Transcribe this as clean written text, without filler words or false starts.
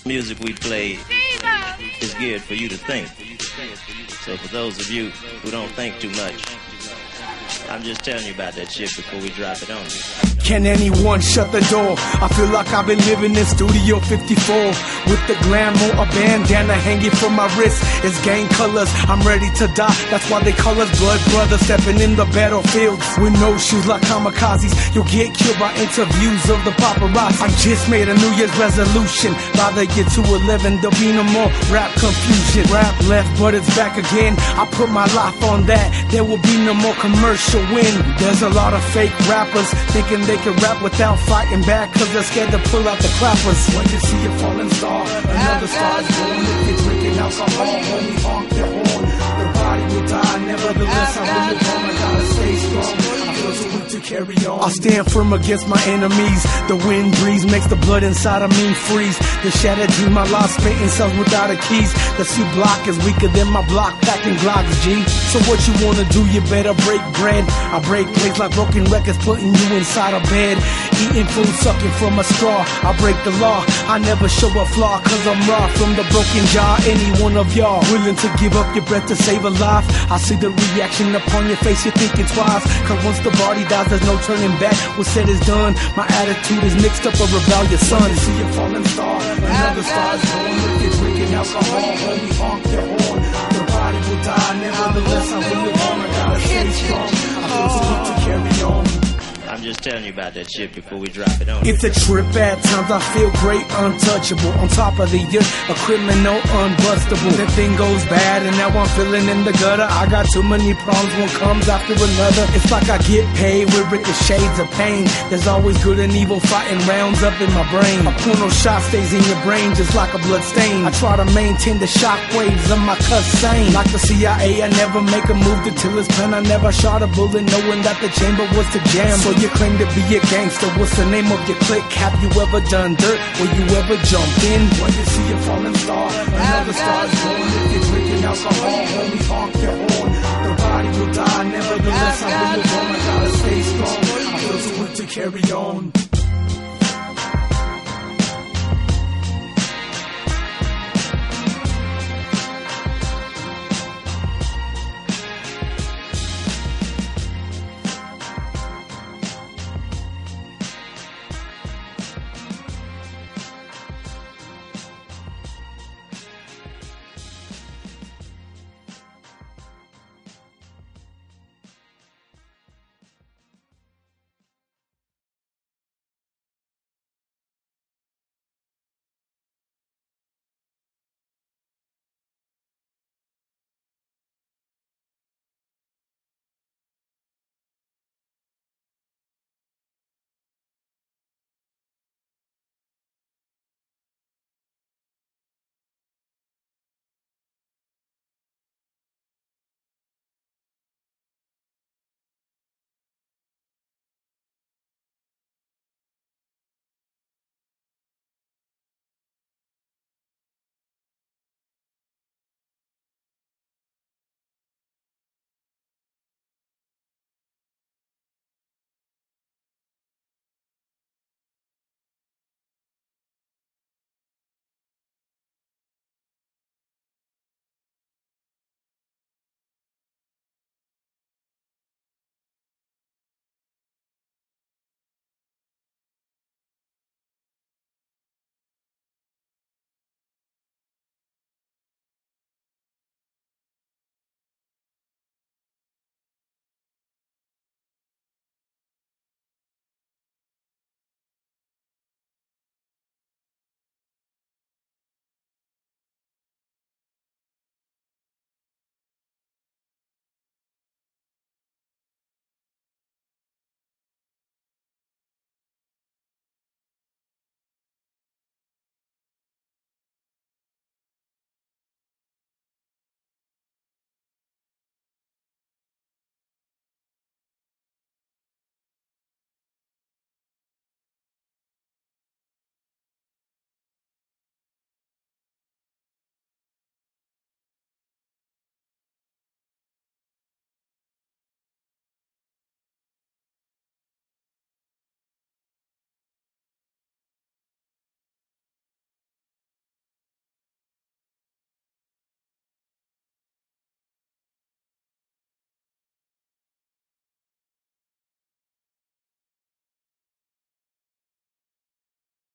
Music we play is geared for you to think. So for those of you who don't think too much, I'm just telling you about that shit before we drop it on you. Can anyone shut the door? I feel like I've been living in Studio 54 with the glamour, a bandana hanging from my wrist. It's gang colors, I'm ready to die. That's why they call us blood brothers, stepping in the battlefields with no shoes like kamikazes. You'll get killed by interviews of the paparazzi. I just made a New Year's resolution. By the year 211, there'll be no more rap confusion. Rap left, but it's back again. I put my life on that. There will be no more commercial win. There's a lot of fake rappers thinking they can rap without fighting back, cause they're scared to pull out the clappers. When you see a falling star, another star is born. If you're drinking alcohol, only honk their horn. The body will die, nevertheless I will live on. I gotta stay strong, I feel so weak to carry on. I stand firm against my enemies. The wind breeze makes the blood inside of me freeze. The shattered dream I lost, spitting cells without a keys. The C block is weaker than my block, packing Glocks, G. So what you wanna do, you better break bread. I break plates like broken records, putting you inside a bed. Eating food, sucking from a straw. I break the law, I never show a flaw, cause I'm raw from the broken jaw. Any one of y'all willing to give up your breath to save a life? I see the reaction upon your face, you're thinking twice. Cause once the body dies, there's no turning back. What's said is done, my attitude is mixed up a rebellious son. When you see a falling star, another star is born. If you're drinking alcohol, only honk their horn. The body will die, nevertheless I will live on. I gotta stay strong, I feel so weak to carry on. I'm just telling you about that shit before we drop it on. It's a trip at times, I feel great, untouchable. On top of the year, a criminal, unbustable. The thing goes bad and now I'm feeling in the gutter. I got too many problems, one comes after another. It's like I get paid with ricochets of pain. There's always good and evil fighting rounds up in my brain. A porno shot stays in your brain just like a blood stain. I try to maintain the shock waves of my cuss sane. Like the CIA, I never make a move to till it's planned. I never shot a bullet knowing that the chamber was to jam. So you claim to be a gangster, what's the name of your clique? Have you ever done dirt? Will you ever jump in? When you see a falling star, another star is born. If you're drinking alcohol, only honk their horn. The body will die, nevertheless I will live on. I gotta stay strong, I feel so weak to carry on.